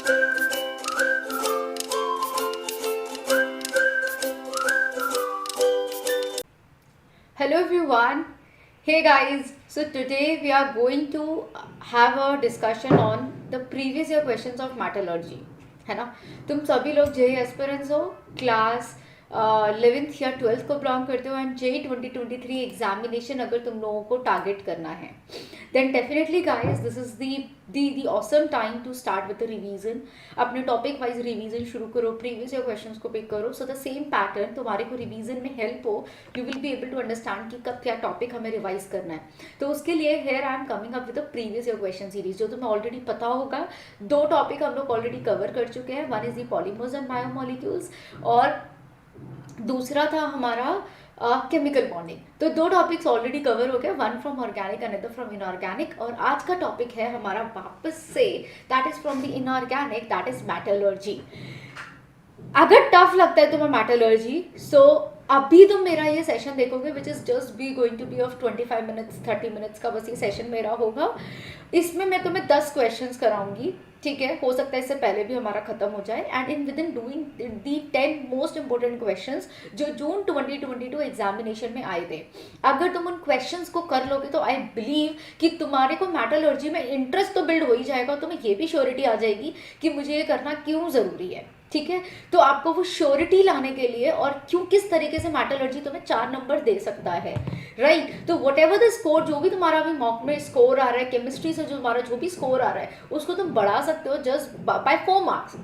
Hello everyone. Hey guys. So today we are going to have a discussion on the previous year questions of metallurgy. है ना? तुम सभी लोग JEE aspirants हो, class 11th या 12th को belong करते हो एंड जेई 2023 एग्जामिनेशन अगर तुम लोगों को टारगेट करना है then definitely guys this is the awesome time to start with the revision. अपने टॉपिक वाइज रिवीजन शुरू करो, प्रीवियस ईयर क्वेश्चंस को पिक करो सो द सेम पैटर्न तुम्हारे को रिवीजन में हेल्प हो. You will be able to understand कि कब क्या टॉपिक हमें रिवाइज करना है. तो उसके लिए here I am coming up with the previous year question series जो तुम्हें ऑलरेडी पता होगा. 2 टॉपिक हम लोग ऑलरेडी कवर कर चुके हैं. One is the polymers and biomolecules और दूसरा था हमारा केमिकल बॉन्डिंग. तो 2 टॉपिक्स ऑलरेडी कवर हो गए, one from organic and other from inorganic. और आज का टॉपिक है हमारा वापस say that is from the inorganic, that is metallurgy. अगर टफ लगता है तुम्हें मेटलर्जी सो अभी तुम मेरा ये सेशन देखोगे which is just be going to be of 25 minutes 30 minutes का बस ये सेशन मेरा होगा. इसमें मैं तुम्हें 10 क्वेश्चंस कराऊंगी, ठीक है. हो सकता है इससे पहले भी हमारा खत्म हो जाए and in with in doing the 10 most important questions जो जून 2022 एग्जामिनेशन में आए थे. अगर तुम उन क्वेश्चंस को कर लोगे तो आई बिलीव कि तुम्हारे को मेटलर्जी में इंटरेस्ट तो बिल्ड हो ही जाएगा. तुम्हें ये भी श्योरिटी आ जाएगी कि मुझे ये करना क्यों ज़रूरी है, ठीक है. तो आपको वो श्योरिटी लाने के लिए और क्यों किस तरीके से मेटलर्जी तुम्हें 4 नंबर दे सकता है, राइट. तो वट एवर द स्कोर जो भी तुम्हारा अभी मॉक में स्कोर आ रहा है, केमिस्ट्री से जो तुम्हारा जो भी स्कोर आ रहा है उसको तुम बढ़ा सकते हो जस्ट बाय 4 मार्क्स.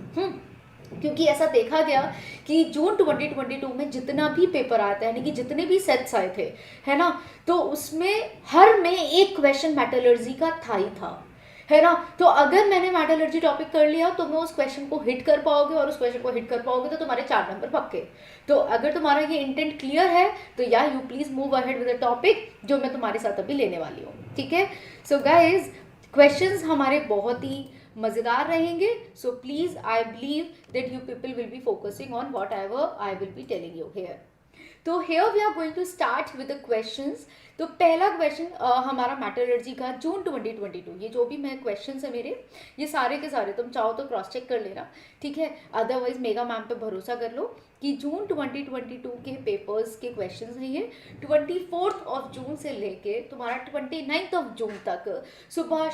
क्योंकि ऐसा देखा गया कि जून 2022 में जितना भी पेपर आता है यानी कि जितने भी सेट्स आए थे, है ना, तो उसमें हर में एक क्वेश्चन मेटलर्जी का था ही था, है ना. तो अगर मैंने मेटलर्जी टॉपिक कर लिया तो मैं उस क्वेश्चन को हिट कर पाओगे और उस क्वेश्चन को हिट कर पाओगे तो तुम्हारे 4 नंबर पक्के. तो अगर तुम्हारा ये इंटेंट क्लियर है तो या you please move ahead with the topic जो मैं तुम्हारे साथ अभी लेने वाली हूँ, ठीक है. सो गाइज क्वेश्चंस हमारे बहुत ही मज़ेदार रहेंगे. So please I believe that you people will be focusing on whatever I will be telling you here. तो here we are going to start with the questions. तो पहला question हमारा metallurgy का जून 2022. ये जो भी मैं क्वेश्चंस है मेरे ये सारे के सारे तुम चाहो तो क्रॉस चेक कर लेना, ठीक है. अदरवाइज मेगा मैम पे भरोसा कर लो कि जून 2022 के पेपर्स के क्वेश्चंस हैं ये. 24 जून से लेके तुम्हारा 29 जून तक सुबह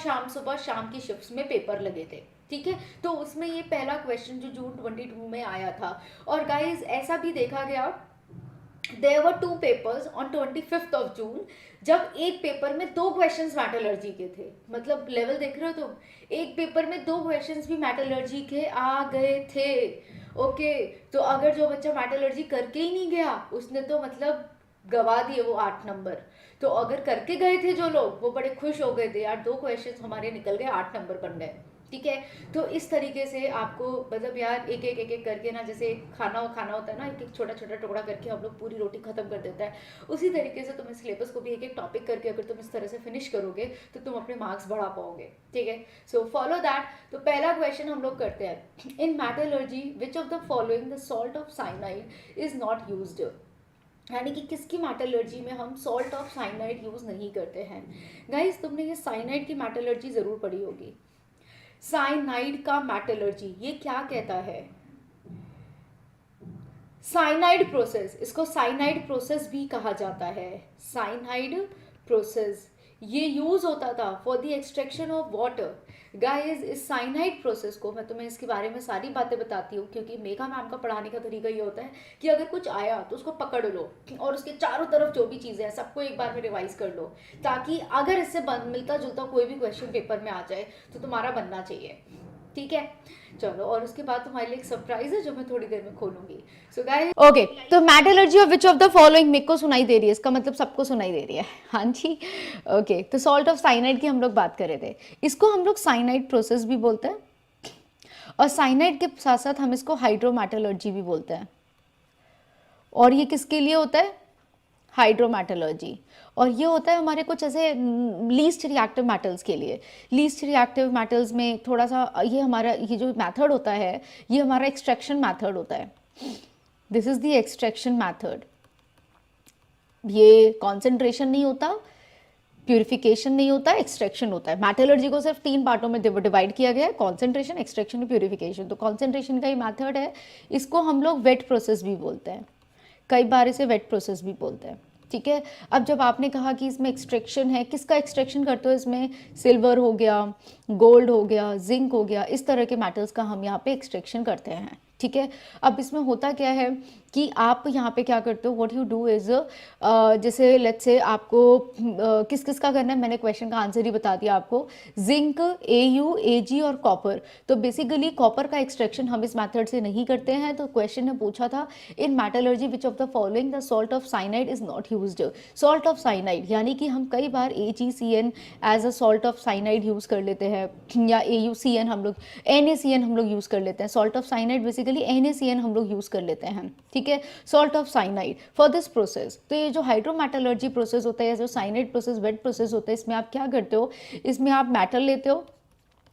शाम की शिफ्ट्स में पेपर लगे थे, ठीक है. तो उसमें ये पहला क्वेश्चन जो जून 22 में आया था. और गाइज ऐसा भी देखा गया there were 2 papers on 25 जून जब एक पेपर में 2 क्वेश्चंस मेटलर्जी के थे. मतलब लेवल देख रहे हो तुम, एक पेपर में 2 क्वेश्चंस भी मेटलर्जी के आ गए थे, ओके. तो अगर जो बच्चा मेटलर्जी करके ही नहीं गया उसने तो मतलब गवा दिए वो 8 नंबर. तो अगर करके गए थे जो लोग वो बड़े खुश हो गए थे यार 2 क्वेश्चंस हमारे निकल गए, 8 नंबर बन गए, ठीक है. तो इस तरीके से आपको मतलब यार एक एक करके ना, जैसे खाना होता है ना, एक छोटा टुकड़ा करके हम लोग पूरी रोटी खत्म कर देता है, उसी तरीके से तुम सिलेबस को भी एक टॉपिक करके अगर तुम इस तरह से फिनिश करोगे तो तुम अपने मार्क्स बढ़ा पाओगे, ठीक है. So follow that. तो पहला क्वेश्चन हम लोग करते हैं. इन metallurgy which of the following the salt of cyanide is not used. यानी कि किसकी मेटलर्जी में हम सॉल्ट ऑफ साइनाइड यूज़ नहीं करते हैं. गाइस तुमने ये साइनाइड की मेटलर्जी ज़रूर पढ़ी होगी. साइनाइड का मेटलर्जी ये क्या कहता है? साइनाइड प्रोसेस, इसको साइनाइड प्रोसेस भी कहा जाता है. साइनाइड प्रोसेस ये यूज होता था for the extraction of water. Guys इस साइनाइड प्रोसेस को मैं तुम्हें इसके बारे में सारी बातें बताती हूँ क्योंकि मेघा मैम का पढ़ाने का तरीका ये होता है कि अगर कुछ आया तो उसको पकड़ लो और उसके चारों तरफ जो भी चीज़ें हैं सबको एक बार में रिवाइज कर लो ताकि अगर इससे मिलता जुलता कोई भी क्वेश्चन पेपर में आ जाए तो तुम्हारा बनना चाहिए, ठीक है. चलो और उसके बाद तुम्हारे लिए एक सरप्राइज है जो मैं थोड़ी देर में खोलूंगी. सो गाइस ओके, तो metallurgy of which of the following मेरे को सुनाई दे रही है, इसका मतलब सबको सुनाई दे रही है, हाँ जी. ओके तो सॉल्ट ऑफ साइनाइड की हम लोग बात कर रहे थे. इसको हम लोग साइनाइड प्रोसेस भी बोलते हैं और साइनाइड के साथ साथ हम इसको हाइड्रोमेटलर्जी भी बोलते हैं. और ये किसके लिए होता है? हाइड्रोमेटलर्जी. और ये होता है हमारे कुछ ऐसे लीस्ट रिएक्टिव मेटल्स के लिए. लीस्ट रिएक्टिव मेटल्स में थोड़ा सा ये हमारा ये जो मेथड होता है ये हमारा एक्सट्रैक्शन मेथड होता है. This is the extraction method. ये कॉन्सेंट्रेशन नहीं होता, प्यूरिफिकेशन नहीं होता है, एक्सट्रैक्शन होता है। मेटलर्जी को सिर्फ 3 पार्टों में डिवाइड किया गया है, कॉन्सेंट्रेशन, एक्सट्रैक्शन और प्यूरिफिकेशन। तो कॉन्सेंट्रेशन का ही मेथड है, इसको हम लोग वेट प्रोसेस भी बोलते हैं, कई बार इसे वेट प्रोसेस भी बोलते हैं, ठीक है। अब जब आपने कहा कि इसमें एक्सट्रैक्शन है, किसका एक्सट्रैक्शन करते हो, इसमें सिल्वर हो गया, गोल्ड हो गया, जिंक हो गया, इस तरह के मेटल्स का हम यहाँ पे एक्सट्रैक्शन करते हैं, ठीक है। अब इसमें होता क्या है कि आप यहाँ पे क्या करते हो, व्हाट यू डू इज़, जैसे लेट्स से आपको किस किस का करना है, मैंने क्वेश्चन का आंसर ही बता दिया आपको, जिंक, एयू, एजी और कॉपर। तो बेसिकली कॉपर का एक्सट्रैक्शन हम इस मेथड से नहीं करते हैं। तो क्वेश्चन ने पूछा था, in metallurgy which of the following the salt of cyanide is not used. Salt of cyanide यानी कि हम कई बार AgCN as a salt of cyanide use कर लेते हैं, या AuCN हम लोग, NaCN हम लोग यूज़ कर लेते हैं। Salt of cyanide basically NaCN हम लोग यूज़ कर लेते हैं, ठीक है, salt of cyanide for this process. तो ये जो हाइड्रोमेटलर्जी प्रोसेस होता है, जो साइनाइड प्रोसेस, वेट प्रोसेस होता है, इसमें आप क्या करते हो, इसमें आप मेटल लेते हो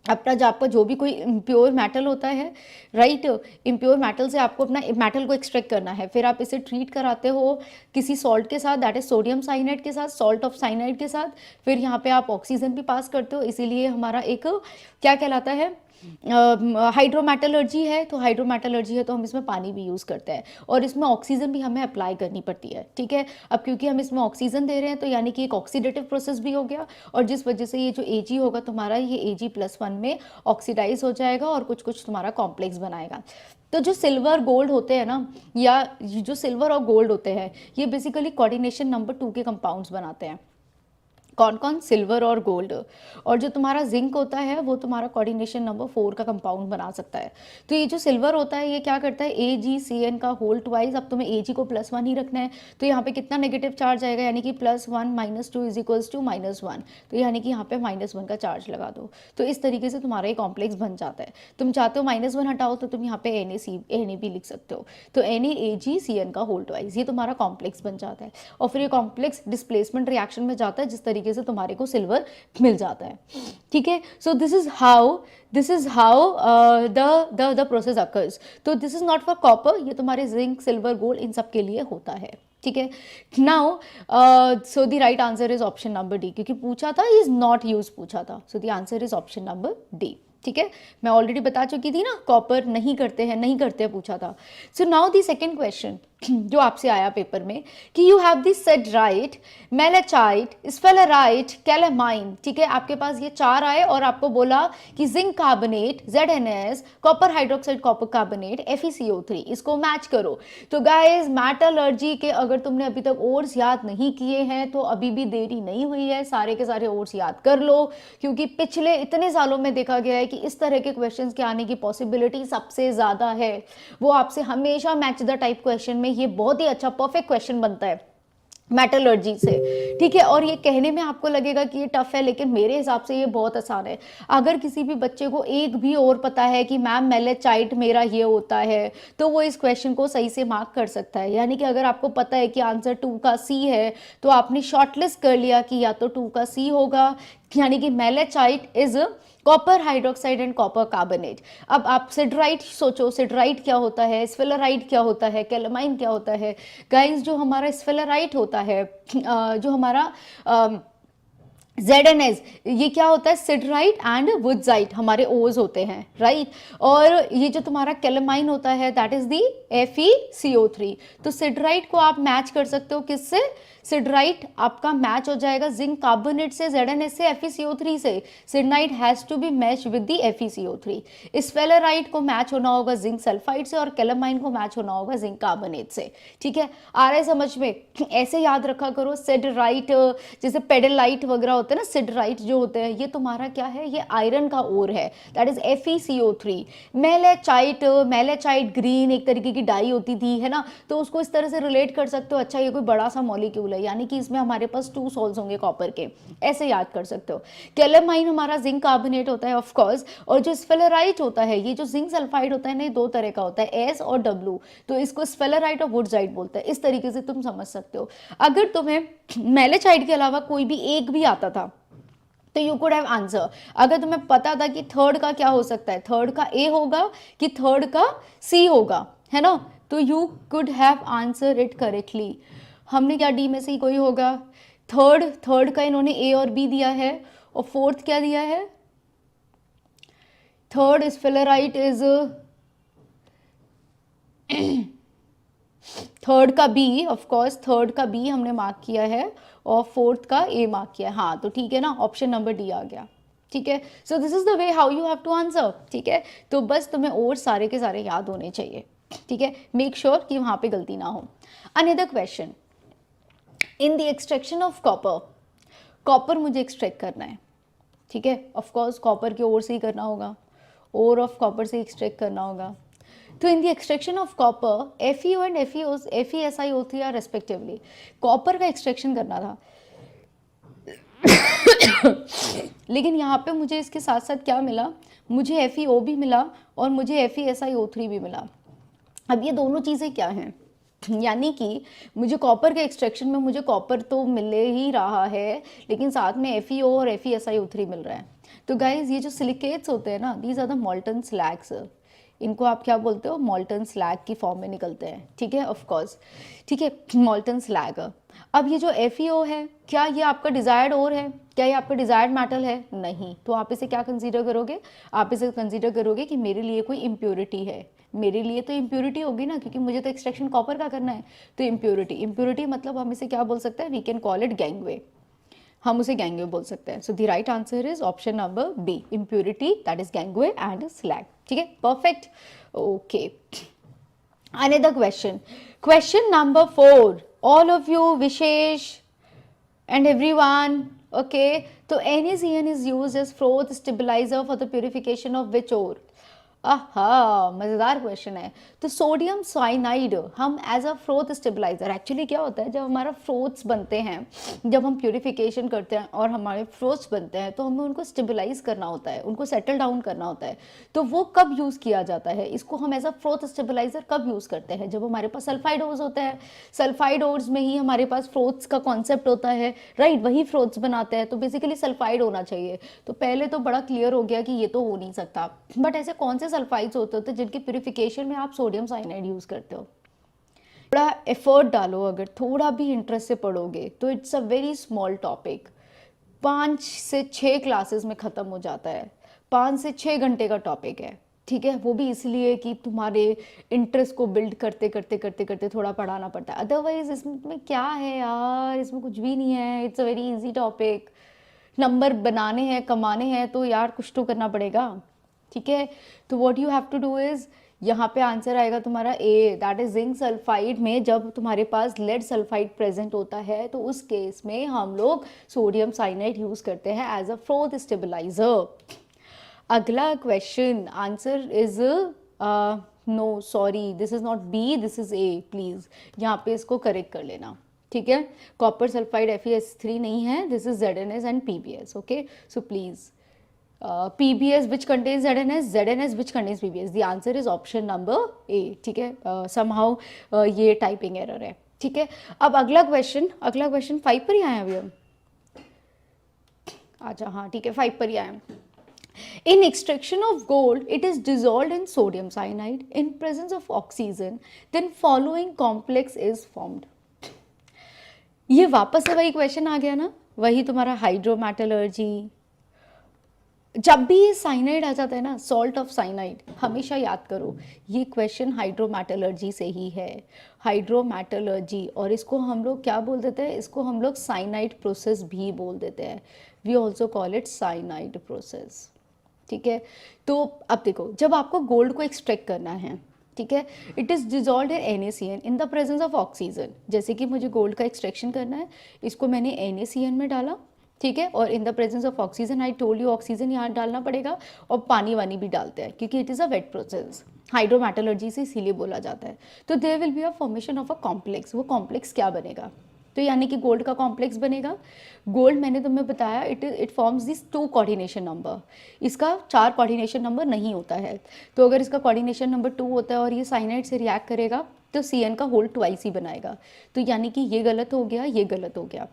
अपना, जो आपका जो भी कोई इम्प्योर मेटल होता है, राइट, इम्प्योर मेटल से आपको अपना मेटल को एक्सट्रैक्ट करना है, फिर आप इसे ट्रीट कराते हो किसी सॉल्ट के साथ, दैट इज सोडियम साइनाइड के साथ, सॉल्ट ऑफ साइनाइड के साथ, फिर यहाँ पे आप ऑक्सीजन भी पास करते हो, इसीलिए हमारा एक क्या कहलाता है, हाइड्रोमेटलर्जी है। तो हाइड्रोमेटलर्जी है तो हम इसमें पानी भी यूज़ करते हैं, और इसमें ऑक्सीजन भी हमें अप्लाई करनी पड़ती है, ठीक है। अब क्योंकि हम इसमें ऑक्सीजन दे रहे हैं, तो यानी कि एक ऑक्सीडेटिव प्रोसेस भी हो गया, और जिस वजह से ये जो Ag होगा तुम्हारा, ये Ag+1 में ऑक्सीडाइज हो जाएगा और कुछ कुछ तुम्हारा कॉम्प्लेक्स बनाएगा। तो जो सिल्वर गोल्ड होते हैं ना, या जो सिल्वर और गोल्ड होते हैं, ये बेसिकली कोऑर्डिनेशन नंबर 2 के कंपाउंड्स बनाते हैं। कौन कौन, सिल्वर और गोल्ड। और जो तुम्हारा जिंक होता है वो तुम्हारा कोऑर्डिनेशन नंबर 4 का कंपाउंड बना सकता है। तो ये जो सिल्वर होता है ये क्या करता है, AgCN का होल ट्वाइस, अब तुम्हें Ag को +1 ही रखना है, तो यहाँ पे कितना नेगेटिव चार्ज आएगा, यानी कि +1 - 2 इज इक्वल्स टू -1, तो यानी कि यहाँ पे -1 का चार्ज लगा दो। तो इस तरीके से तुम्हारा ये कॉम्प्लेक्स बन जाता है। तुम चाहते हो -1 हटाओ तो तुम यहाँ पे Na भी लिख सकते हो, तो NaAgCN का होल ट्वाइस, ये तुम्हारा कॉम्प्लेक्स बन जाता है। और फिर ये कॉम्प्लेक्स डिस्प्लेसमेंट रिएक्शन में जाता है, जिस तरीके से तुम्हारे को सिल्वर मिल जाता है, ठीक है। So this is how the process occurs. तो this is not for copper, ये तुम्हारे जिंक, सिल्वर, गोल्ड, इन सब के लिए होता है, ठीक है। Now so the right answer is option number D, क्योंकि पूछा था इज नॉट यूज पूछा था, so the answer is option number D, ठीक है। मैं ऑलरेडी बता चुकी थी ना, कॉपर नहीं करते हैं पूछा था। So now the second question जो आपसे आया पेपर में, कि यू हैव दिस सेड्राइट, मेलेचाइट, स्फेलेराइट, कैलेमाइन, ठीक है। आपके पास ये 4 आए और आपको बोला कि zinc carbonate, ZnS, copper hydroxide copper carbonate, FeCO3, इसको मैच करो। तो गाइस मेटलर्जी के अगर तुमने अभी तक ओर्स याद नहीं किए हैं तो अभी भी देरी नहीं हुई है, सारे के सारे ओर्स याद कर लो, क्योंकि पिछले इतने सालों में देखा गया है कि इस तरह के क्वेश्चंस के आने की पॉसिबिलिटी सबसे ज़्यादा है। वो आपसे हमेशा मैच द टाइप क्वेश्चन में ये बहुत ही अच्छा परफेक्ट क्वेश्चन बनता है मेटलर्जी से, ठीक है। और ये कहने में आपको लगेगा कि ये टफ है, लेकिन मेरे हिसाब से ये बहुत आसान है। अगर किसी भी बच्चे को एक भी और पता है कि मैम मेलेचाइट मेरा ये होता है, तो वो इस क्वेश्चन को सही से मार्क कर सकता है। यानी कि अगर आपको पता है कि आंसर 2 का C है, तो आपने शॉर्टलिस्ट कर लिया कि या तो 2 का C होगा, यानी कि malachite is copper hydroxide and copper carbonate. अब आप सिडराइट सोचो, सिडराइट क्या होता है, स्फेलेराइट क्या होता है, कैलेमाइन क्या होता है। गाइस जो हमारा स्फेलेराइट होता है, जो हमारा ZnS, ये क्या होता है, सिडराइट एंड वुडजाइट हमारे ओज होते हैं, राइट। और ये जो तुम्हारा कैलेमाइन होता है दैट इज दी FeCO3। तो सिडराइट को आप मैच कर सकते हो किससे, सिडराइट आपका मैच हो जाएगा जिंक कार्बोनेट से, ZnS से, FeCO3 से। Siderite has to be match with the FeCO3। Sphalerite को मैच होना होगा जिंक सल्फाइड से, और कैलेमाइन को मैच होना होगा जिंक कार्बोनेट से, ठीक है। आ रहा है समझ में, ऐसे याद रखा करो। सिडराइट जैसे पेडेलाइट वगैरह होते हैं ना, सिडराइट जो होते हैं ये तुम्हारा क्या है, ये आयरन का ओर है, दैट इज FeCO3। मेलेचाइट ग्रीन एक तरीके की डाई होती थी, है ना, तो उसको इस तरह से रिलेट कर सकते हो, अच्छा ये कोई बड़ा सा मॉलिक्यूल है, यानी कि इसमें हमारे पास 2 सोल्स होंगे कॉपर के, ऐसे याद कर सकते हो। कैलेमाइन हमारा जिंक कार्बोनेट होता है ऑफ कोर्स, और जो स्फेलेराइट होता है, ये जो जिंक सल्फाइड होता है ना, ये 2 तरह का होता है, S और W, तो इसको स्फेलेराइट और वुडजाइट बोलते हैं। इस तरीके से तुम समझ सकते हो। अगर तुम्हें मेलेचाइट के अलावा कोई भी एक भी आता था तो यू कुड हैव आंसर। अगर तुम्हें पता था कि थर्ड का क्या हो सकता है, थर्ड का A होगा कि थर्ड का C होगा, है ना, तो you could have answer it correctly. हमने क्या डी में से ही कोई होगा, थर्ड का इन्होंने ए और बी दिया है, और फोर्थ क्या दिया है, थर्ड स्फेलेराइट इज थर्ड का बी, ऑफ कोर्स थर्ड का बी हमने मार्क किया है और फोर्थ का ए मार्क किया है। हाँ तो ठीक है ना, ऑप्शन नंबर डी आ गया। ठीक है, so this is the way how you have to answer. ठीक है, तो बस तुम्हें और सारे के सारे याद होने चाहिए। ठीक है, मेक श्योर कि वहां पे गलती ना हो। Another question, in the extraction of copper, copper मुझे एक्सट्रैक्ट करना है। ठीक है, ऑफ कोर्स कॉपर की ओर से ही करना होगा, ओर ऑफ कॉपर से एक्सट्रैक्ट करना होगा। तो in the extraction of copper FeO and FeSiO3 are respectively, copper का एक्सट्रैक्शन करना था लेकिन यहाँ पे मुझे इसके साथ साथ क्या मिला, मुझे FeO भी मिला और मुझे FeSiO3 भी मिला। अब ये दोनों चीज़ें क्या हैं, यानी कि मुझे कॉपर के एक्सट्रैक्शन में मुझे कॉपर तो मिल ही रहा है, लेकिन साथ में FeO और FeSiO3 मिल रहा है। तो गाइज ये जो सिलिकेट्स होते हैं ना, these are the molten slags, इनको आप क्या बोलते हो, मॉल्टन स्लैग की फॉर्म में निकलते हैं। ठीक है, ऑफ कोर्स, ठीक है, मॉल्टन स्लैग। अब ये जो FeO है, क्या ये आपका डिजायर्ड ओर है, क्या ये आपका डिजायर्ड मेटल है, नहीं। तो आप इसे क्या कंसीडर करोगे, आप इसे कंसीडर करोगे कि मेरे लिए कोई इम्प्योरिटी है। मेरे लिए तो इम्प्योरिटी होगी ना, क्योंकि मुझे तो एक्सट्रैक्शन कॉपर का करना है। तो इम्प्योरिटी मतलब हम इसे क्या बोल सकते हैं, we can call it gangue, हम उसे गैंगवे बोल सकते हैं। So the right answer is option number B, impurity, that is gangue and slag. ठीक है, perfect, okay. Another question, question number 4, all of you, Vishesh and everyone, okay, so NaCN is used as froth stabilizer for the purification of which ore? आहा, मज़ेदार question है। तो sodium cyanide हम as a froth stabiliser, actually क्या होता है, जब हमारा फ्रोथ्स बनते हैं, जब हम प्यूरिफिकेशन करते हैं और हमारे फ्रोथ्स बनते हैं, तो हमें उनको स्टेबलाइज करना होता है, उनको सेटल डाउन करना होता है। तो वो कब यूज़ किया जाता है, इसको हम एज अ फ्रोथ स्टेबलाइजर कब यूज़ करते हैं, जब हमारे पास सल्फाइड ओर्स होते हैं। सल्फाइड ओर्स में ही हमारे पास फ्रोथ्स का कॉन्सेप्ट होता है, राइट, वही फ्रोथ्स बनाते हैं। तो बेसिकली सल्फाइड होना चाहिए। तो पहले तो बड़ा क्लियर हो गया कि ये तो हो नहीं सकता, बट ऐसे कौन से सल्फाइड्स होते हैं जिनके प्यूरिफिकेशन में आप सोडियम साइनाइड यूज करते हो। थोड़ा एफर्ट डालो, अगर थोड़ा भी इंटरेस्ट से पढ़ोगे तो it's a very small topic, 5 से 6 क्लासेस में ख़त्म हो जाता है, 5 से 6 घंटे का टॉपिक है। ठीक है, वो भी इसलिए कि तुम्हारे इंटरेस्ट को बिल्ड करते करते करते करते थोड़ा पढ़ाना पड़ता है। अदरवाइज इसमें क्या है यार, इसमें कुछ भी नहीं है, it's a very easy topic. Number बनाने हैं, कमाने हैं, तो यार कुछ तो करना पड़ेगा। ठीक है, तो what you have to do is, यहाँ पे आंसर आएगा तुम्हारा A, that is zinc sulphide में जब तुम्हारे पास लेड सल्फाइड प्रेजेंट होता है, तो उस केस में हम लोग सोडियम साइनाइड यूज करते हैं एज अ फ्रोथ स्टेबलाइजर। अगला question, answer is no sorry, this is not B, this is A, please यहाँ पे इसको करेक्ट कर लेना। ठीक है, कॉपर सल्फाइड FeS3 नहीं है, this is ZnS and PbS। Okay, so please PbS which contains ZnS which contains PbS, the answer is option number A। ठीक है, somehow ये टाइपिंग एरर है। ठीक है, अब अगला क्वेश्चन 5 पर ही आए अभी हम, अच्छा हाँ ठीक है, 5 पर ही आए। In extraction of gold, it is dissolved in sodium cyanide in presence of oxygen, then following complex is formed। ये वापस से वही क्वेश्चन आ गया ना, वही तुम्हारा हाइड्रोमेटलर्जी। जब भी ये साइनाइड आ जाता है ना, सॉल्ट ऑफ साइनाइड, हमेशा याद करो ये क्वेश्चन हाइड्रोमेटलर्जी से ही है, हाइड्रोमेटलर्जी। और इसको हम लोग क्या बोल देते हैं, इसको हम लोग साइनाइड प्रोसेस भी बोल देते हैं, we also call it cyanide process. ठीक है, तो अब देखो, जब आपको गोल्ड को एक्सट्रैक्ट करना है, ठीक है, it is dissolve in NaCN in the presence of oxygen. जैसे कि मुझे गोल्ड का एक्सट्रैक्शन करना है, इसको मैंने NaCN में डाला, ठीक है, और in the presence of oxygen, I told you oxygen यहाँ डालना पड़ेगा, और पानी वानी भी डालते हैं क्योंकि it is a wet process, hydrometallurgy से इसीलिए बोला जाता है। तो there will be a formation of a complex. वो कॉम्प्लेक्स क्या बनेगा, तो यानी कि गोल्ड का कॉम्प्लेक्स बनेगा। गोल्ड मैंने तुम्हें बताया it forms this 2 coordination number, इसका 4 कोऑर्डिनेशन नंबर नहीं होता है। तो अगर इसका कोऑर्डिनेशन नंबर 2 होता है और ये साइनाइड से रिएक्ट करेगा तो CN का होल ट्वाइस ही बनाएगा। तो यानी कि ये गलत हो गया, ये गलत हो गया,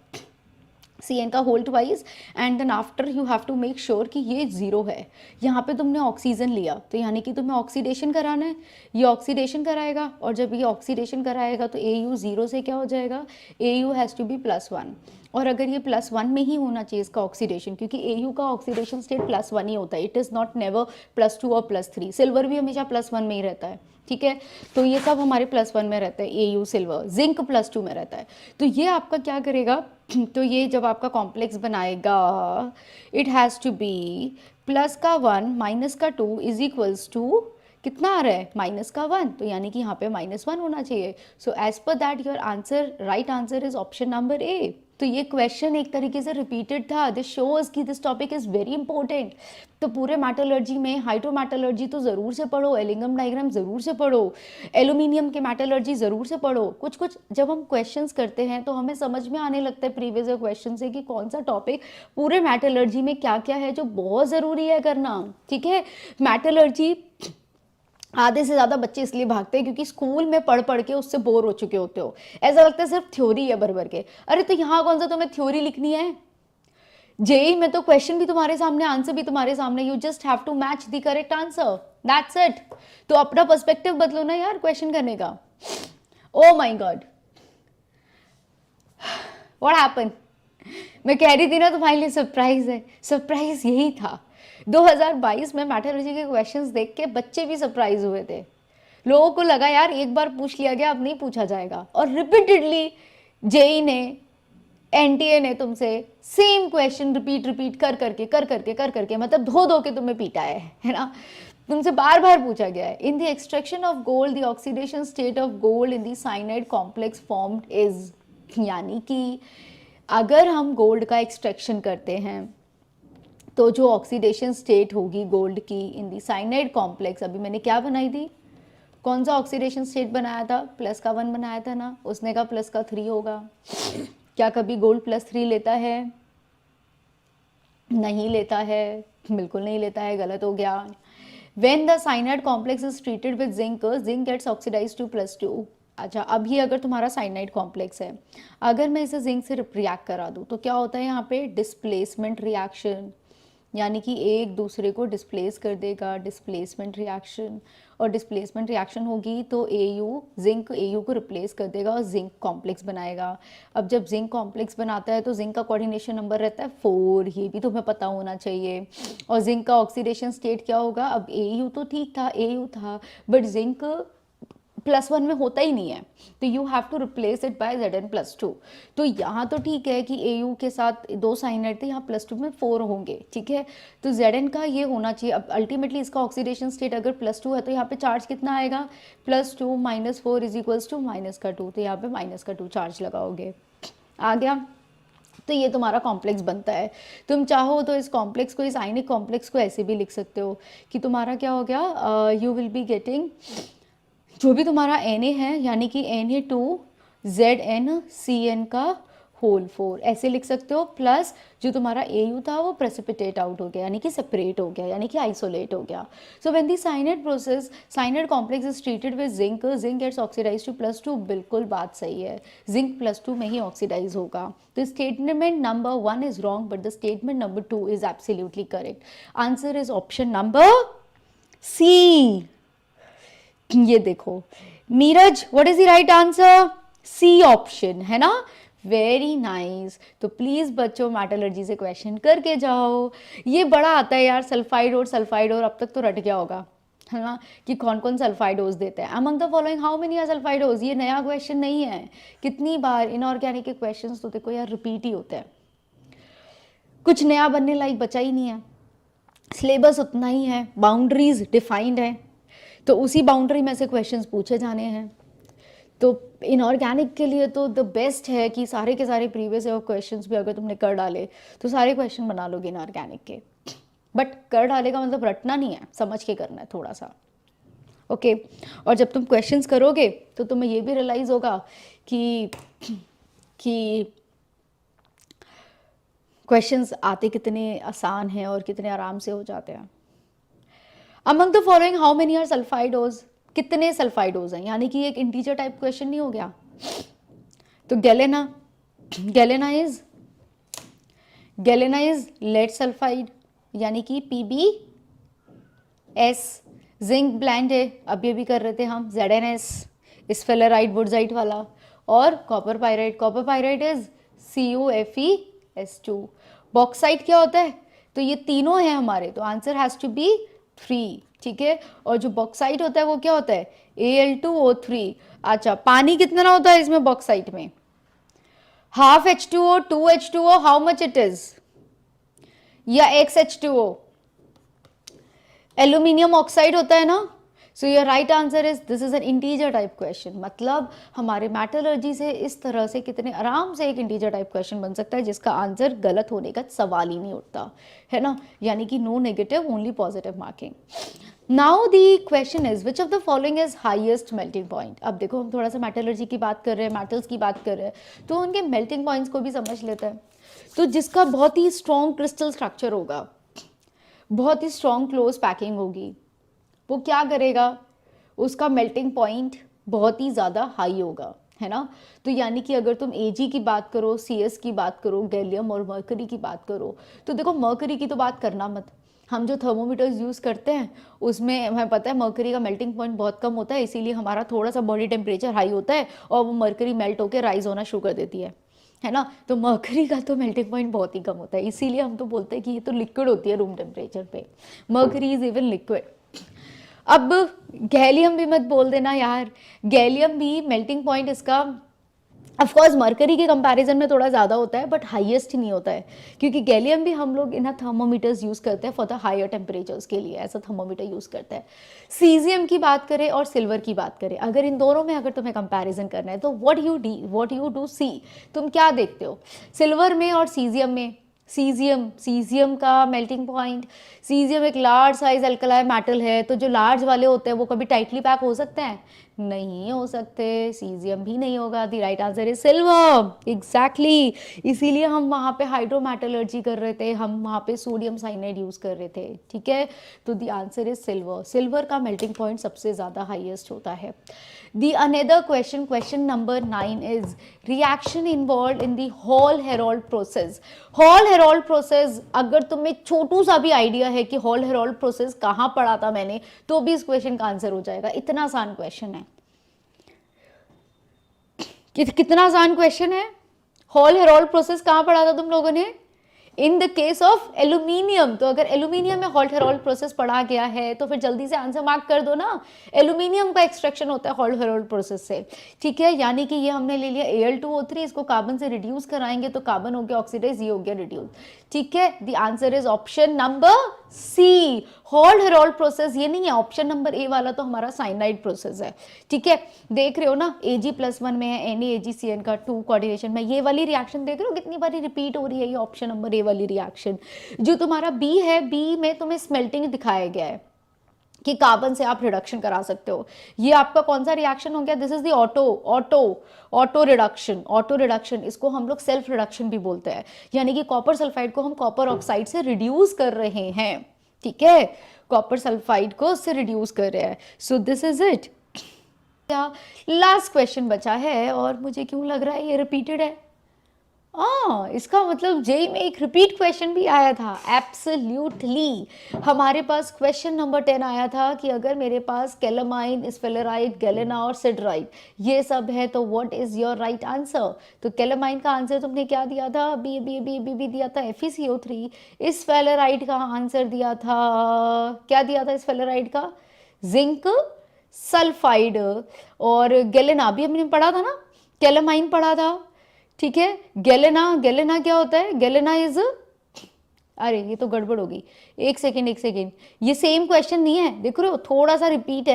CN का whole twice, and then after you have to make sure कि ये 0 है। यहाँ पे तुमने ऑक्सीजन लिया तो यानी कि तुम्हें ऑक्सीडेशन कराना है, ये ऑक्सीडेशन कराएगा, और जब ये ऑक्सीडेशन कराएगा तो AU 0 से क्या हो जाएगा, AU हैज़ टू बी +1। और अगर ये +1 में ही होना चाहिए इसका ऑक्सीडेशन, क्योंकि Au का ऑक्सीडेशन स्टेट +1 ही होता है, इट इज़ नॉट नेवर +2 और +3। सिल्वर भी हमेशा +1 में ही रहता है, ठीक है। तो ये सब हमारे +1 में रहता है, Au सिल्वर। जिंक +2 में रहता है। तो ये आपका क्या करेगा, तो ये जब आपका कॉम्प्लेक्स बनाएगा, it has to be +1 -2 is equals to कितना आ रहा है, -1, तो यानी कि यहाँ पे -1 होना चाहिए। So as per that your answer, right answer is option number A. तो ये क्वेश्चन एक तरीके से रिपीटेड था। दिस शोज कि this topic is very important. तो पूरे मेटलर्जी में हाइड्रोमेटलर्जी तो ज़रूर से पढ़ो, एलिंगम डायग्राम ज़रूर से पढ़ो, एल्यूमिनियम के मेटलर्जी ज़रूर से पढ़ो। कुछ कुछ जब हम क्वेश्चंस करते हैं तो हमें समझ में आने लगता है प्रीवियस ईयर क्वेश्चन से कि कौन सा टॉपिक पूरे मेटलर्जी में क्या क्या है जो बहुत ज़रूरी है करना, ठीक है। मेटलर्जी आधे से ज़्यादा बच्चे इसलिए भागते हैं क्योंकि स्कूल में पढ़ पढ़ के उससे बोर हो चुके होते हो। ऐसा लगता है सिर्फ थ्योरी है भर भर के। अरे तो यहाँ कौन सा तुम्हें थ्योरी लिखनी है, जेई में तो क्वेश्चन भी तुम्हारे सामने, आंसर भी तुम्हारे सामने, you just have to match the correct answer, that's it. तो अपना पर्सपेक्टिव बदलो ना यार क्वेश्चन करने का। Oh my god, what happen. मैं कह रही थी ना तुम्हारे लिए सरप्राइज है। सरप्राइज यही था। 2022 में मेटलर्जी के क्वेश्चंस देख के बच्चे भी सरप्राइज हुए थे। लोगों को लगा यार एक बार पूछ लिया गया, अब नहीं पूछा जाएगा। और रिपीटेडली जेई ने, एनटीए ने तुमसे सेम क्वेश्चन रिपीट कर करके मतलब धो धो के तुम्हें पीटा है ना। तुमसे बार बार पूछा गया है। इन the extraction of gold the oxidation state of gold in the cyanide complex formed is, यानी कि अगर हम गोल्ड का एक्सट्रैक्शन करते हैं तो जो ऑक्सीडेशन स्टेट होगी गोल्ड की इन दी साइनाइड कॉम्प्लेक्स, अभी मैंने क्या बनाई थी, कौन सा ऑक्सीडेशन स्टेट बनाया था, +1 बनाया था ना, उसने कहा +3 होगा। क्या कभी गोल्ड +3 लेता है? नहीं लेता है, बिल्कुल नहीं लेता है, गलत हो गया। When the cyanide complex is treated with zinc, zinc gets oxidise to +2। अच्छा, अब ये अगर तुम्हारा साइनाइड कॉम्प्लेक्स है, अगर मैं इसे जिंक से रिएक्ट करा दूँ तो क्या होता है यहाँ पे, डिस्प्लेसमेंट रिएक्शन, यानी कि एक दूसरे को डिस्प्लेस कर देगा, डिस्प्लेसमेंट रिएक्शन। और डिस्प्लेसमेंट रिएक्शन होगी तो Au, जिंक Au को रिप्लेस कर देगा और जिंक कॉम्प्लेक्स बनाएगा। अब जब जिंक कॉम्प्लेक्स बनाता है तो जिंक का कोऑर्डिनेशन नंबर रहता है 4, ये भी तुम्हें पता होना चाहिए। और जिंक का ऑक्सीडेशन स्टेट क्या होगा, अब Au तो ठीक था, Au था, बट जिंक +1 में होता ही नहीं है, तो you have to replace it by Zn+2। तो यहाँ तो ठीक है कि Au के साथ 2 साइनाइड थे, यहाँ +2 में 4 होंगे, ठीक है। तो Zn का ये होना चाहिए। अब अल्टीमेटली इसका ऑक्सीडेशन स्टेट अगर +2 है तो यहाँ पे चार्ज कितना आएगा, +2 - 4 इज इक्वल्स टू -2, तो यहाँ पे -2 चार्ज लगाओगे, आ गया। तो ये तुम्हारा कॉम्प्लेक्स बनता है। तुम चाहो तो इस कॉम्प्लेक्स को, इस आयनिक कॉम्प्लेक्स को ऐसे भी लिख सकते हो कि तुम्हारा क्या हो गया, यू विल बी गेटिंग जो भी तुम्हारा Na है, यानी कि Na2ZnCn का होल 4 ऐसे लिख सकते हो, प्लस जो तुम्हारा Au था वो प्रेसिपिटेट आउट हो गया, यानी कि सेपरेट हो गया, यानी कि आइसोलेट हो गया। So when the cyanide process, cyanide complex is treated with zinc, zinc gets oxidise to +2, बिल्कुल बात सही है, जिंक +2 में ही ऑक्सीडाइज होगा। तो statement number 1 is wrong but the statement number 2 is absolutely correct. Answer is option number C. ये देखो Neeraj, what is the right answer, C option है ना, वेरी नाइस। तो प्लीज बच्चों मेटलर्जी से क्वेश्चन करके जाओ। ये बड़ा आता है यार, सल्फाइड और अब तक तो रट गया होगा है ना, कि कौन कौन सल्फाइडोज देते हैं। Among the following how many are sulphides, ये नया क्वेश्चन नहीं है। कितनी बार इनऑर्गेनिक के क्वेश्चंस तो देखो यार रिपीट ही होते हैं, कुछ नया बनने लायक बचा ही नहीं है, सिलेबस उतना ही है, बाउंड्रीज डिफाइंड है, तो उसी बाउंड्री में से क्वेश्चंस पूछे जाने हैं। तो इनऑर्गेनिक के लिए तो द बेस्ट है कि सारे के सारे प्रीवियस ईयर क्वेश्चंस भी अगर तुमने कर डाले तो सारे क्वेश्चन बना लोगे इनऑर्गेनिक के। बट कर डाले का मतलब रटना नहीं है, समझ के करना है थोड़ा सा, ओके। और जब तुम क्वेश्चंस करोगे तो तुम्हें ये भी रियलाइज होगा कि क्वेश्चंस आते कितने आसान हैं और कितने आराम से हो जाते हैं। Among the following how many are sulphides, कितने सल्फाइडोज हैं, यानी कि एक इंटीजर टाइप क्वेश्चन नहीं हो गया। तो गैलेना इज लेड सल्फाइड, यानी कि Pbs। जिंक ब्लेंड है, अब ये भी कर रहे थे हम, Zns, स्फेलेराइड वुडजाइट वाला। और copper pyrite is CuFeS2। Bauxite क्या होता है? तो ये तीनों हैं हमारे, तो आंसर हैज़ टू बी 3, ठीक है। और जो बॉक्साइट होता है वो क्या होता है? Al2O3। अच्छा, पानी कितना होता है इसमें बॉक्साइट में? Half H2O, 2H2O, how much it is? या XH2O? एल्यूमिनियम ऑक्साइड होता है ना। So your right answer is, this is an integer type question. मतलब हमारे मेटलर्जी से इस तरह से कितने आराम से एक इंटीजर टाइप क्वेश्चन बन सकता है जिसका आंसर गलत होने का सवाल ही नहीं उठता है ना, यानी कि no negative, only positive marking. Now the question is which of the following is highest melting point. अब देखो, हम थोड़ा सा मेटलर्जी की बात कर रहे हैं, मेटल्स की बात कर रहे हैं, तो उनके मेल्टिंग पॉइंट्स को भी समझ लेते हैं। तो जिसका बहुत ही स्ट्रॉन्ग क्रिस्टल स्ट्रक्चर होगा, बहुत ही स्ट्रॉन्ग क्लोज पैकिंग होगी, वो क्या करेगा? उसका मेल्टिंग पॉइंट बहुत ही ज़्यादा हाई होगा, है ना। तो यानी कि अगर तुम Ag की बात करो, Cs की बात करो, गैलियम और मर्करी की बात करो, तो देखो मर्करी की तो बात करना मत। हम जो थर्मोमीटर्स यूज़ करते हैं उसमें हमें पता है मर्करी का मेल्टिंग पॉइंट बहुत कम होता है, इसीलिए हमारा थोड़ा सा बॉडी टेम्परेचर हाई होता है और वो मर्करी मेल्ट होकर राइज होना शुरू कर देती है ना। तो मर्करी का तो मेल्टिंग पॉइंट बहुत ही कम होता है, इसीलिए हम तो बोलते हैं कि ये तो लिक्विड होती है रूम टेम्परेचर पे। Mercury is even liquid. अब गैलियम भी मत बोल देना यार, गैलियम भी मेल्टिंग पॉइंट इसका ऑफकोर्स मरकरी के कंपैरिजन में थोड़ा ज़्यादा होता है, बट हाईएस्ट नहीं होता है, क्योंकि गैलियम भी हम लोग इन थर्मोमीटर्स यूज़ करते हैं फॉर द हायर टेम्परेचर्स के लिए, ऐसा थर्मोमीटर यूज़ करते हैं। सीजियम की बात करें और सिल्वर की बात करें, अगर इन दोनों में अगर तुम्हें कंपैरिजन करना है तो व्हाट यू डू सी, तुम क्या देखते हो सिल्वर में और सीजियम में? सीजियम का मेल्टिंग पॉइंट, सीजियम एक लार्ज साइज अल्कलाई मेटल है, तो जो लार्ज वाले होते हैं वो कभी टाइटली पैक हो सकते हैं? नहीं हो सकते, सीजियम भी नहीं होगा। The right answer is silver, exactly. इसीलिए हम वहाँ पे हाइड्रोमेटलर्जी कर रहे थे, हम वहाँ पे सोडियम साइनाइड यूज कर रहे थे, ठीक है। तो the answer is silver. Silver का मेल्टिंग पॉइंट सबसे ज़्यादा हाईएस्ट होता है। The another question number 9 is reaction involved in the Hall Herold process. Hall Herold process, अगर तुम्हें छोटू सा भी आइडिया है कि Hall Herold process कहाँ पढ़ा था मैंने, तो भी इस क्वेश्चन का आंसर हो जाएगा। इतना आसान क्वेश्चन है, कितना आसान क्वेश्चन है। Hall Herold process कहाँ पढ़ा था तुम लोगों ने? In the case of aluminium. तो अगर एल्यूमिनियम में हॉल्ट हेरोल्ड प्रोसेस पढ़ा गया है तो फिर जल्दी से आंसर मार्क कर दो ना। एल्यूमिनियम का एक्सट्रैक्शन होता है हॉल्ट हेरोल्ड प्रोसेस से, ठीक है। यानी कि ये हमने ले लिया Al2O3, इसको कार्बन से रिड्यूस कराएंगे तो कार्बन हो गया ऑक्सीडाइज, ये हो गया रिड्यूस, ठीक है। The answer is option number C, Hall Heroult process. ये नहीं है ऑप्शन नंबर ए वाला, तो हमारा साइनाइड प्रोसेस है, ठीक है। देख रहे हो ना, Ag+1 में है NaAgCN का 2 कोऑर्डिनेशन में, ये वाली रिएक्शन देख रहे हो कितनी बारी रिपीट हो रही है, ये ऑप्शन नंबर ए वाली रिएक्शन। जो तुम्हारा बी है, बी में तुम्हें स्मेल्टिंग दिखाया गया है कि कार्बन से आप रिडक्शन करा सकते हो। ये आपका कौन सा रिएक्शन हो गया? This is the auto reduction. इसको हम लोग सेल्फ रिडक्शन भी बोलते हैं, यानी कि कॉपर सल्फाइड को हम कॉपर ऑक्साइड से रिड्यूस कर रहे हैं, ठीक है। कॉपर सल्फाइड को उससे रिड्यूस कर रहे हैं। सो this is it. Last question बचा है और मुझे क्यों लग रहा है ये रिपीटेड है। इसका मतलब जेई में एक रिपीट क्वेश्चन भी आया था। एब्सोल्युटली, हमारे पास क्वेश्चन नंबर 10 आया था कि अगर मेरे पास कैलामाइन, स्फेलेराइट, गैलेना और सिडराइट ये सब है तो what is your right answer. तो कैलामाइन का आंसर तुमने क्या दिया था? बी दिया था, FeCO3। स्फेलेराइट का आंसर दिया था, क्या दिया था स्फेलेराइट का? Zinc sulphide. और गैलेना भी हमने पढ़ा था ना, कैलामाइन पढ़ा था, ठीक है। गैलेना क्या होता है? गैलेना इज, अरे ये तो गड़बड़ होगी, एक सेकेंड, ये सेम क्वेश्चन नहीं है, देख रहे हो थोड़ा सा रिपीट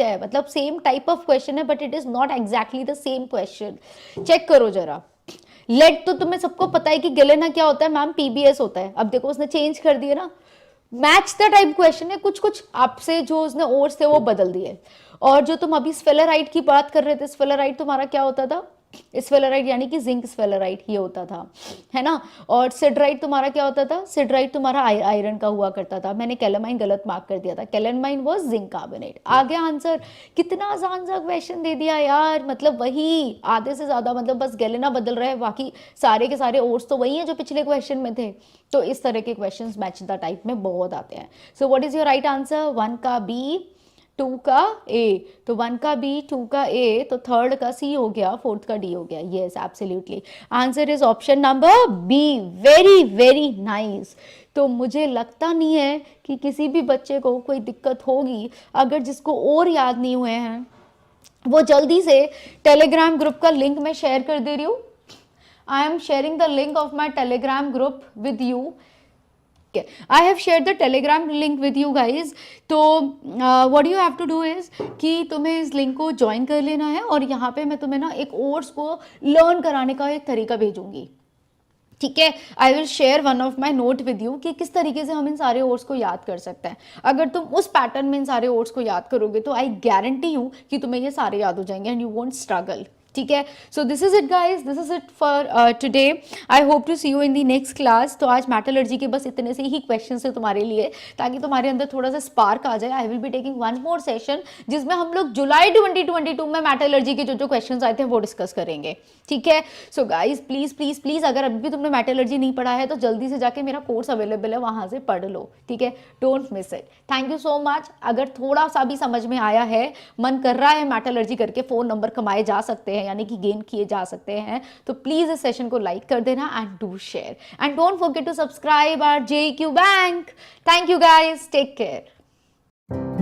है, मतलब सेम टाइप ऑफ क्वेश्चन है but it is not exactly the same question. Check करो जरा। लेड तो तुम्हें सबको पता है कि गैलेना क्या होता है मैम? PBS होता है। अब देखो उसने चेंज कर दिया ना, मैच द टाइप क्वेश्चन है, कुछ आपसे जो उसने ओर्स थे वो बदल दिए। और जो तुम अभी स्फेलेराइट की बात कर रहे थे, स्फेलेराइट तुम्हारा क्या होता था? स्फेलेराइट यानी कि जिंक स्फेलेराइट ये होता था, है ना। और सिडराइट तुम्हारा क्या होता था? सिडराइट तुम्हारा आयरन का हुआ करता था। मैंने कैलामाइन गलत मार्क कर दिया था, कैलामाइन वाज जिंक कार्बोनेट। आ गया आंसर। कितना आसान सा क्वेश्चन दे दिया यार, मतलब वही आधे से ज्यादा, मतलब बस गैलेना बदल रहा है, बाकी सारे के सारे ओर्स तो वही है जो पिछले क्वेश्चन में थे। तो इस तरह के क्वेश्चन मैच द टाइप में बहुत आते हैं। So what is your right answer? 1 का बी, 2 का A, तो 1 का B, 2 का A, तो 3rd का C हो गया, 4th का D हो गया. Yes, absolutely. Answer is option number B. Very very nice. तो मुझे लगता नहीं है कि किसी भी बच्चे को कोई दिक्कत होगी. अगर जिसको और याद नहीं हुए हैं वो जल्दी से टेलीग्राम ग्रुप का लिंक मैं शेयर कर दे रही हूँ. I am sharing the link of my Telegram group with you. I have share the Telegram link with you guys. तो what you have to do is कि तुम्हें इस लिंक को ज्वाइन कर लेना है और यहाँ पे मैं तुम्हें ना एक कोर्स को लर्न कराने का एक तरीका भेजूंगी. ठीक है, I will share one of my note with you कि किस तरीके से हम इन सारे ओट्स को याद कर सकते हैं. अगर तुम उस पैटर्न में इन सारे ओट्स को याद करोगे तो आई गारंटी हूँ कि तुम्हें ये सारे याद हो जाएंगे एंड यू वोंट स्ट्रगल. ठीक है, so this is it guys, this is it for today. I hope to see you in the next class. तो आज मेटलर्जी के बस इतने से ही क्वेश्चन है तुम्हारे लिए, ताकि तुम्हारे अंदर थोड़ा सा स्पार्क आ जाए. आई will be taking one more session जिसमें हम लोग जुलाई 2022 में मेटलर्जी के जो क्वेश्चन आए थे वो डिस्कस करेंगे. ठीक है, so guys please please please अगर अभी भी तुमने मेटलर्जी नहीं पढ़ा है तो जल्दी से जाके मेरा कोर्स अवेलेबल है, वहां से पढ़ लो. ठीक है, don't miss it. Thank you so much. अगर थोड़ा सा भी समझ में आया है, मन कर रहा है मेटलर्जी करके 4 नंबर कमाए जा सकते हैं, यानी कि गेन किए जा सकते हैं, तो प्लीज इस सेशन को लाइक कर देना and do share and don't forget to subscribe our JEQ bank. Thank you guys, take care.